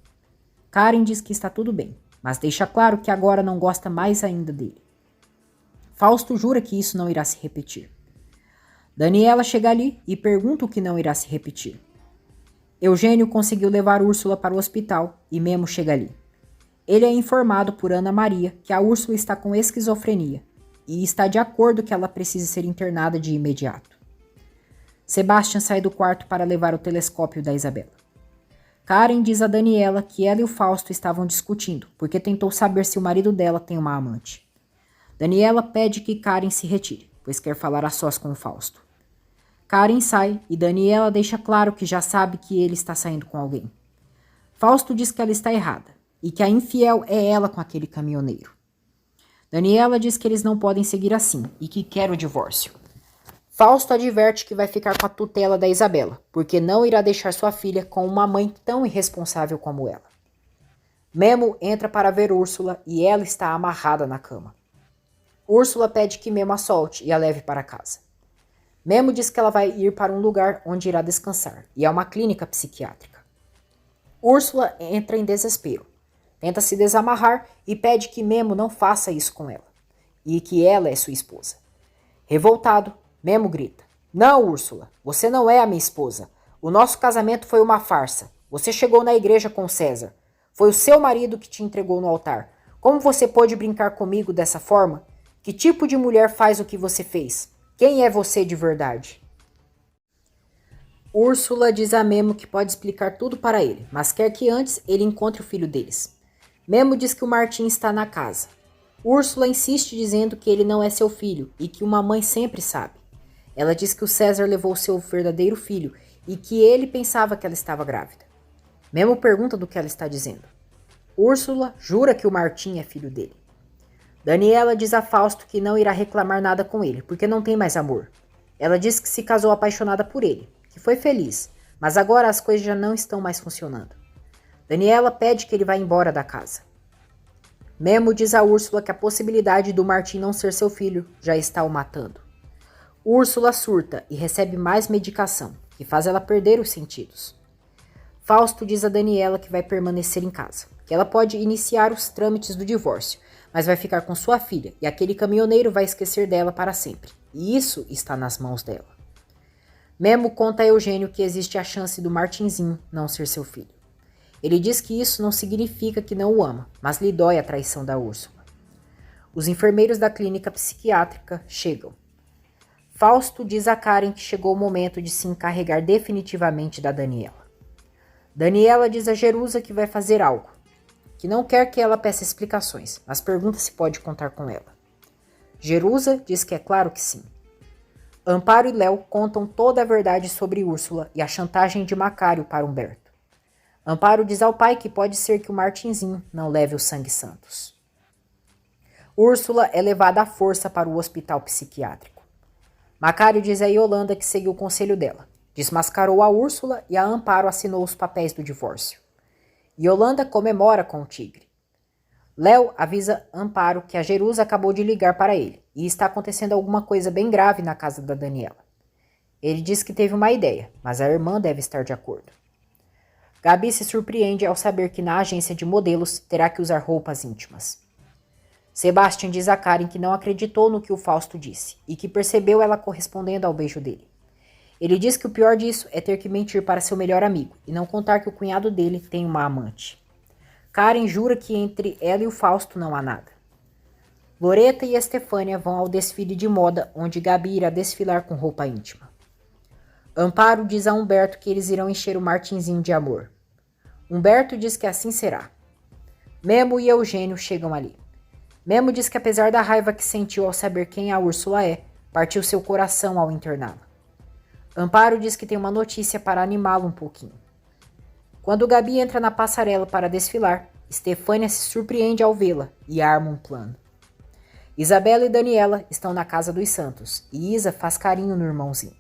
Karen diz que está tudo bem, mas deixa claro que agora não gosta mais ainda dele. Fausto jura que isso não irá se repetir. Daniela chega ali e pergunta o que não irá se repetir. Eugênio conseguiu levar Úrsula para o hospital e Memo chega ali. Ele é informado por Ana Maria que a Úrsula está com esquizofrenia e está de acordo que ela precise ser internada de imediato. Sebastian sai do quarto para levar o telescópio da Isabela. Karen diz a Daniela que ela e o Fausto estavam discutindo, porque tentou saber se o marido dela tem uma amante. Daniela pede que Karen se retire, pois quer falar a sós com o Fausto. Karen sai e Daniela deixa claro que já sabe que ele está saindo com alguém. Fausto diz que ela está errada e que a infiel é ela com aquele caminhoneiro. Daniela diz que eles não podem seguir assim e que quer o divórcio. Fausto adverte que vai ficar com a tutela da Isabela, porque não irá deixar sua filha com uma mãe tão irresponsável como ela. Memo entra para ver Úrsula e ela está amarrada na cama. Úrsula pede que Memo a solte e a leve para casa. Memo diz que ela vai ir para um lugar onde irá descansar, e é uma clínica psiquiátrica. Úrsula entra em desespero. Tenta se desamarrar e pede que Memo não faça isso com ela, e que ela é sua esposa. Revoltado, Memo grita: "Não, Úrsula, você não é a minha esposa. O nosso casamento foi uma farsa. Você chegou na igreja com César. Foi o seu marido que te entregou no altar. Como você pode brincar comigo dessa forma? Que tipo de mulher faz o que você fez? Quem é você de verdade?" Úrsula diz a Memo que pode explicar tudo para ele, mas quer que antes ele encontre o filho deles. Memo diz que o Martim está na casa. Úrsula insiste dizendo que ele não é seu filho e que uma mãe sempre sabe. Ela diz que o César levou seu verdadeiro filho e que ele pensava que ela estava grávida. Memo pergunta do que ela está dizendo. Úrsula jura que o Martim é filho dele. Daniela diz a Fausto que não irá reclamar nada com ele, porque não tem mais amor. Ela diz que se casou apaixonada por ele, que foi feliz, mas agora as coisas já não estão mais funcionando. Daniela pede que ele vá embora da casa. Memo diz a Úrsula que a possibilidade do Martim não ser seu filho já está o matando. Úrsula surta e recebe mais medicação, que faz ela perder os sentidos. Fausto diz a Daniela que vai permanecer em casa, que ela pode iniciar os trâmites do divórcio, mas vai ficar com sua filha e aquele caminhoneiro vai esquecer dela para sempre. E isso está nas mãos dela. Memo conta a Eugênio que existe a chance do Martinzinho não ser seu filho. Ele diz que isso não significa que não o ama, mas lhe dói a traição da Úrsula. Os enfermeiros da clínica psiquiátrica chegam. Fausto diz a Karen que chegou o momento de se encarregar definitivamente da Daniela. Daniela diz a Jerusa que vai fazer algo, que não quer que ela peça explicações, mas pergunta se pode contar com ela. Jerusa diz que é claro que sim. Amparo e Léo contam toda a verdade sobre Úrsula e a chantagem de Macário para Humberto. Amparo diz ao pai que pode ser que o Martinzinho não leve o sangue santos. Úrsula é levada à força para o hospital psiquiátrico. Macário diz a Yolanda que seguiu o conselho dela. Desmascarou a Úrsula e a Amparo assinou os papéis do divórcio. Yolanda comemora com o tigre. Léo avisa Amparo que a Jerusa acabou de ligar para ele e está acontecendo alguma coisa bem grave na casa da Daniela. Ele diz que teve uma ideia, mas a irmã deve estar de acordo. Gabi se surpreende ao saber que na agência de modelos terá que usar roupas íntimas. Sebastian diz a Karen que não acreditou no que o Fausto disse e que percebeu ela correspondendo ao beijo dele. Ele diz que o pior disso é ter que mentir para seu melhor amigo e não contar que o cunhado dele tem uma amante. Karen jura que entre ela e o Fausto não há nada. Loreta e Estefânia vão ao desfile de moda onde Gabi irá desfilar com roupa íntima. Amparo diz a Humberto que eles irão encher o Martinzinho de amor. Humberto diz que assim será. Memo e Eugênio chegam ali. Memo diz que apesar da raiva que sentiu ao saber quem a Úrsula é, partiu seu coração ao interná-la. Amparo diz que tem uma notícia para animá-lo um pouquinho. Quando Gabi entra na passarela para desfilar, Estefânia se surpreende ao vê-la e arma um plano. Isabela e Daniela estão na casa dos Santos e Isa faz carinho no irmãozinho.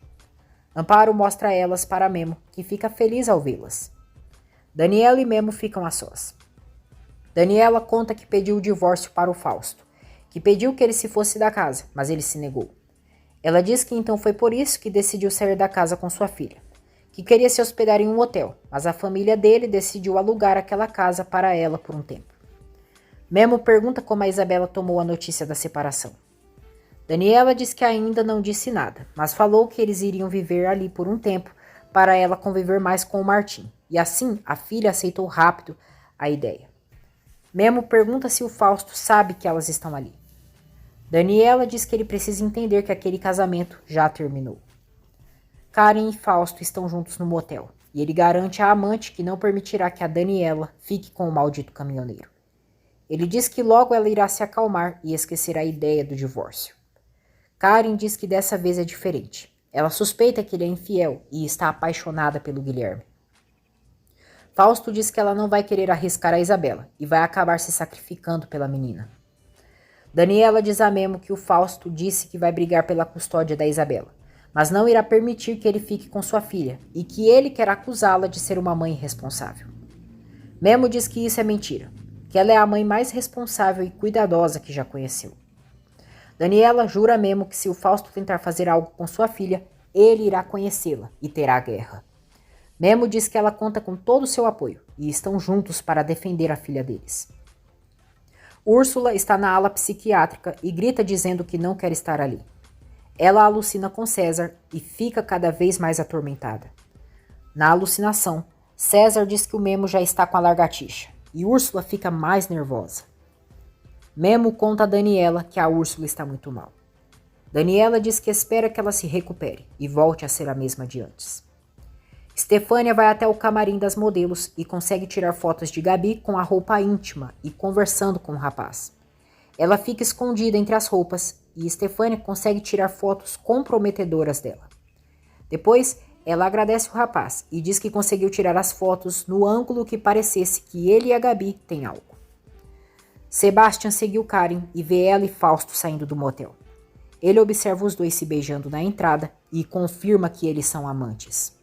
Amparo mostra elas para Memo, que fica feliz ao vê-las. Daniela e Memo ficam a sós. Daniela conta que pediu o divórcio para o Fausto, que pediu que ele se fosse da casa, mas ele se negou. Ela diz que então foi por isso que decidiu sair da casa com sua filha, que queria se hospedar em um hotel, mas a família dele decidiu alugar aquela casa para ela por um tempo. Memo pergunta como a Isabela tomou a notícia da separação. Daniela diz que ainda não disse nada, mas falou que eles iriam viver ali por um tempo para ela conviver mais com o Martim, e assim a filha aceitou rápido a ideia. Memo pergunta se o Fausto sabe que elas estão ali. Daniela diz que ele precisa entender que aquele casamento já terminou. Karen e Fausto estão juntos no motel, e ele garante à amante que não permitirá que a Daniela fique com o maldito caminhoneiro. Ele diz que logo ela irá se acalmar e esquecer a ideia do divórcio. Karen diz que dessa vez é diferente. Ela suspeita que ele é infiel e está apaixonada pelo Guilherme. Fausto diz que ela não vai querer arriscar a Isabela e vai acabar se sacrificando pela menina. Daniela diz a Memo que o Fausto disse que vai brigar pela custódia da Isabela, mas não irá permitir que ele fique com sua filha e que ele quer acusá-la de ser uma mãe irresponsável. Memo diz que isso é mentira, que ela é a mãe mais responsável e cuidadosa que já conheceu. Daniela jura a Memo que se o Fausto tentar fazer algo com sua filha, ele irá conhecê-la e terá guerra. Memo diz que ela conta com todo o seu apoio e estão juntos para defender a filha deles. Úrsula está na ala psiquiátrica e grita dizendo que não quer estar ali. Ela alucina com César e fica cada vez mais atormentada. Na alucinação, César diz que o Memo já está com a lagartixa e Úrsula fica mais nervosa. Memo conta a Daniela que a Úrsula está muito mal. Daniela diz que espera que ela se recupere e volte a ser a mesma de antes. Estefânia vai até o camarim das modelos e consegue tirar fotos de Gabi com a roupa íntima e conversando com o rapaz. Ela fica escondida entre as roupas e Stefania consegue tirar fotos comprometedoras dela. Depois, ela agradece o rapaz e diz que conseguiu tirar as fotos no ângulo que parecesse que ele e a Gabi têm algo. Sebastian seguiu Karen e vê ela e Fausto saindo do motel. Ele observa os dois se beijando na entrada e confirma que eles são amantes.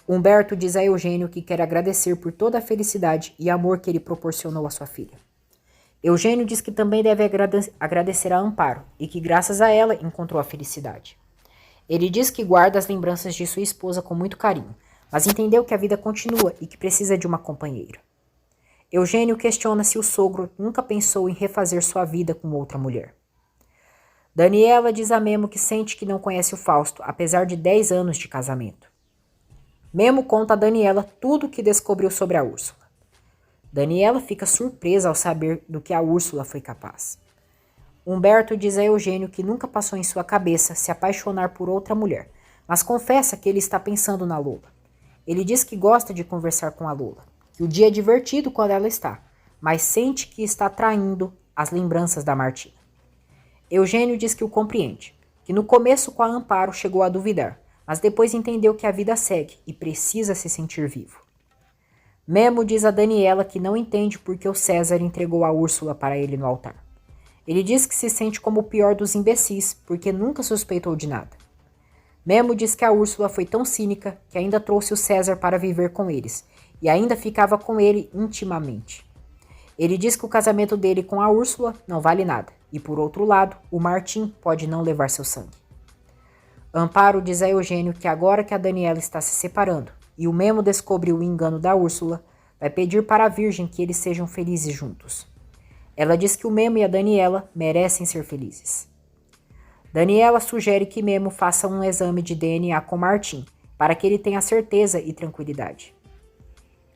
Humberto diz a Eugênio que quer agradecer por toda a felicidade e amor que ele proporcionou à sua filha. Eugênio diz que também deve agradecer a Amparo e que graças a ela encontrou a felicidade. Ele diz que guarda as lembranças de sua esposa com muito carinho, mas entendeu que a vida continua e que precisa de uma companheira. Eugênio questiona se o sogro nunca pensou em refazer sua vida com outra mulher. Daniela diz a Memo que sente que não conhece o Fausto, apesar de 10 anos de casamento. Memo conta a Daniela tudo o que descobriu sobre a Úrsula. Daniela fica surpresa ao saber do que a Úrsula foi capaz. Humberto diz a Eugênio que nunca passou em sua cabeça se apaixonar por outra mulher, mas confessa que ele está pensando na Lola. Ele diz que gosta de conversar com a Lola, que o dia é divertido quando ela está, mas sente que está traindo as lembranças da Martina. Eugênio diz que o compreende, que no começo com a Amparo chegou a duvidar, mas depois entendeu que a vida segue e precisa se sentir vivo. Memo diz a Daniela que não entende por que o César entregou a Úrsula para ele no altar. Ele diz que se sente como o pior dos imbecis, porque nunca suspeitou de nada. Memo diz que a Úrsula foi tão cínica que ainda trouxe o César para viver com eles, e ainda ficava com ele intimamente. Ele diz que o casamento dele com a Úrsula não vale nada, e por outro lado, o Martim pode não levar seu sangue. Amparo diz a Eugênio que agora que a Daniela está se separando, e o Memo descobriu o engano da Úrsula, vai pedir para a Virgem que eles sejam felizes juntos. Ela diz que o Memo e a Daniela merecem ser felizes. Daniela sugere que Memo faça um exame de DNA com Martim, para que ele tenha certeza e tranquilidade.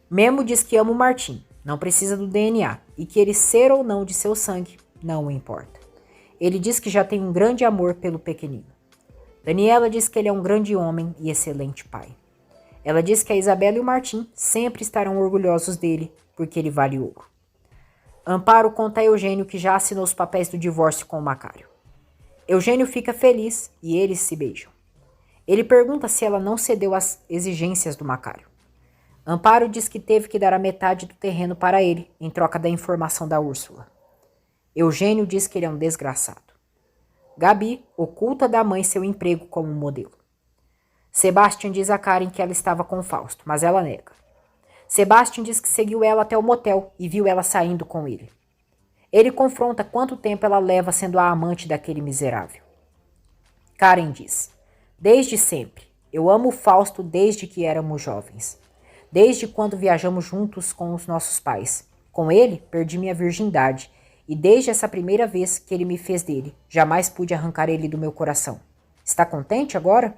Memo diz que ama o Martim, não precisa do DNA, e que ele ser ou não de seu sangue não o importa. Ele diz que já tem um grande amor pelo pequenino. Daniela diz que ele é um grande homem e excelente pai. Ela diz que a Isabela e o Martim sempre estarão orgulhosos dele, porque ele vale ouro. Amparo conta a Eugênio que já assinou os papéis do divórcio com o Macário. Eugênio fica feliz e eles se beijam. Ele pergunta se ela não cedeu às exigências do Macário. Amparo diz que teve que dar a metade do terreno para ele, em troca da informação da Úrsula. Eugênio diz que ele é um desgraçado. Gabi oculta da mãe seu emprego como modelo. Sebastian diz a Karen que ela estava com Fausto, mas ela nega. Sebastian diz que seguiu ela até o motel e viu ela saindo com ele. Ele confronta quanto tempo ela leva sendo a amante daquele miserável. Karen diz: desde sempre. Eu amo o Fausto desde que éramos jovens. Desde quando viajamos juntos com os nossos pais. Com ele, perdi minha virgindade. E desde essa primeira vez que ele me fez dele, jamais pude arrancar ele do meu coração. Está contente agora?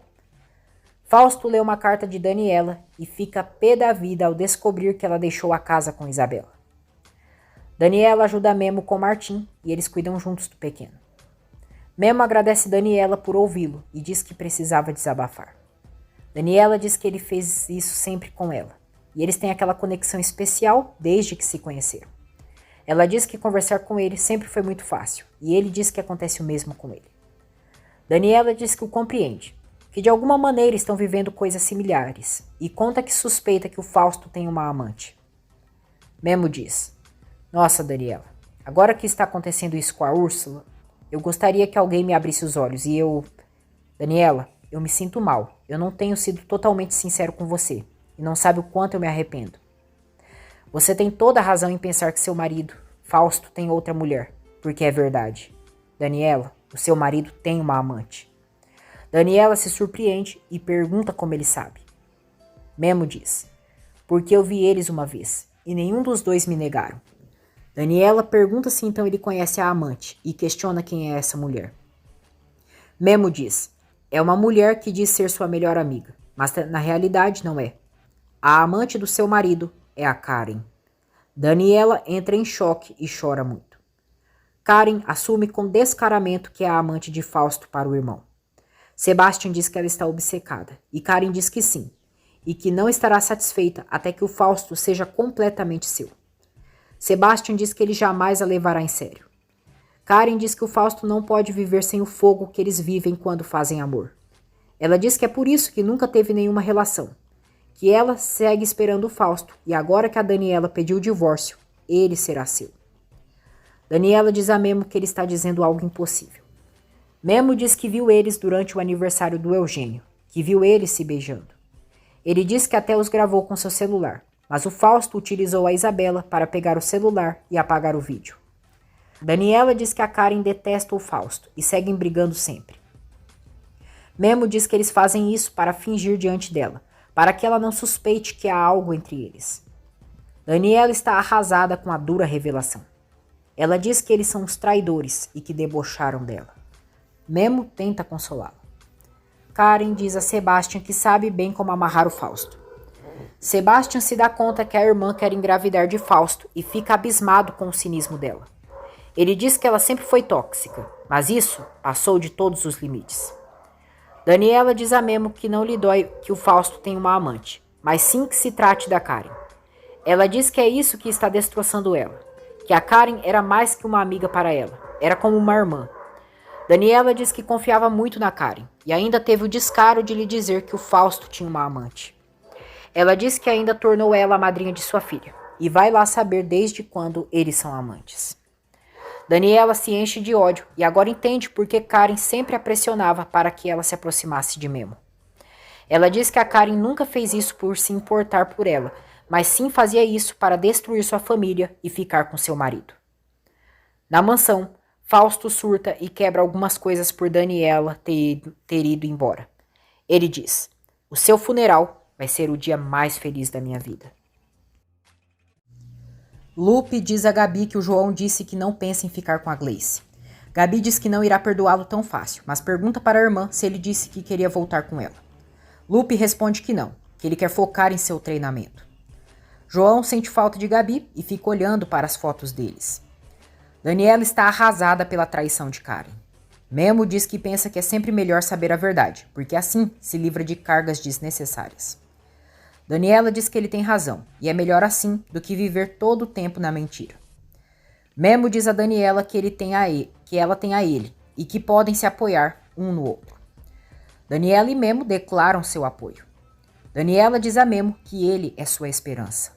Fausto lê uma carta de Daniela e fica pé da vida ao descobrir que ela deixou a casa com Isabela. Daniela ajuda Memo com Martim e eles cuidam juntos do pequeno. Memo agradece Daniela por ouvi-lo e diz que precisava desabafar. Daniela diz que ele fez isso sempre com ela e eles têm aquela conexão especial desde que se conheceram. Ela diz que conversar com ele sempre foi muito fácil, e ele diz que acontece o mesmo com ele. Daniela diz que o compreende, que de alguma maneira estão vivendo coisas similares, e conta que suspeita que o Fausto tem uma amante. Memo diz: nossa, Daniela, agora que está acontecendo isso com a Úrsula, eu gostaria que alguém me abrisse os olhos, e eu... Daniela, eu me sinto mal, eu não tenho sido totalmente sincero com você, e não sabe o quanto eu me arrependo. Você tem toda a razão em pensar que seu marido, Fausto, tem outra mulher, porque é verdade. Daniela, o seu marido tem uma amante. Daniela se surpreende e pergunta como ele sabe. Memo diz: porque eu vi eles uma vez, e nenhum dos dois me negaram. Daniela pergunta se então ele conhece a amante e questiona quem é essa mulher. Memo diz: é uma mulher que diz ser sua melhor amiga, mas na realidade não é. A amante do seu marido é a Karen. Daniela entra em choque e chora muito. Karen assume com descaramento que é a amante de Fausto para o irmão. Sebastian diz que ela está obcecada, e Karen diz que sim, e que não estará satisfeita até que o Fausto seja completamente seu. Sebastian diz que ele jamais a levará em sério. Karen diz que o Fausto não pode viver sem o fogo que eles vivem quando fazem amor. Ela diz que é por isso que nunca teve nenhuma relação, que ela segue esperando o Fausto e agora que a Daniela pediu o divórcio, ele será seu. Daniela diz a Memo que ele está dizendo algo impossível. Memo diz que viu eles durante o aniversário do Eugênio, que viu eles se beijando. Ele diz que até os gravou com seu celular, mas o Fausto utilizou a Isabela para pegar o celular e apagar o vídeo. Daniela diz que a Karen detesta o Fausto e seguem brigando sempre. Memo diz que eles fazem isso para fingir diante dela, para que ela não suspeite que há algo entre eles. Daniela está arrasada com a dura revelação. Ela diz que eles são os traidores e que debocharam dela. Memo tenta consolá-la. Karen diz a Sebastian que sabe bem como amarrar o Fausto. Sebastian se dá conta que a irmã quer engravidar de Fausto e fica abismado com o cinismo dela. Ele diz que ela sempre foi tóxica, mas isso passou de todos os limites. Daniela diz a Memo que não lhe dói que o Fausto tenha uma amante, mas sim que se trate da Karen. Ela diz que é isso que está destroçando ela, que a Karen era mais que uma amiga para ela, era como uma irmã. Daniela diz que confiava muito na Karen e ainda teve o descaro de lhe dizer que o Fausto tinha uma amante. Ela diz que ainda tornou ela a madrinha de sua filha e vai lá saber desde quando eles são amantes. Daniela se enche de ódio e agora entende por que Karen sempre a pressionava para que ela se aproximasse de Memo. Ela diz que a Karen nunca fez isso por se importar por ela, mas sim fazia isso para destruir sua família e ficar com seu marido. Na mansão, Fausto surta e quebra algumas coisas por Daniela ter ido embora. Ele diz: "O seu funeral vai ser o dia mais feliz da minha vida." Lupe diz a Gabi que o João disse que não pensa em ficar com a Gleice. Gabi diz que não irá perdoá-lo tão fácil, mas pergunta para a irmã se ele disse que queria voltar com ela. Lupe responde que não, que ele quer focar em seu treinamento. João sente falta de Gabi e fica olhando para as fotos deles. Daniela está arrasada pela traição de Karen. Memo diz que pensa que é sempre melhor saber a verdade, porque assim se livra de cargas desnecessárias. Daniela diz que ele tem razão, e é melhor assim do que viver todo o tempo na mentira. Memo diz a Daniela que ela tem a ele, e que podem se apoiar um no outro. Daniela e Memo declaram seu apoio. Daniela diz a Memo que ele é sua esperança.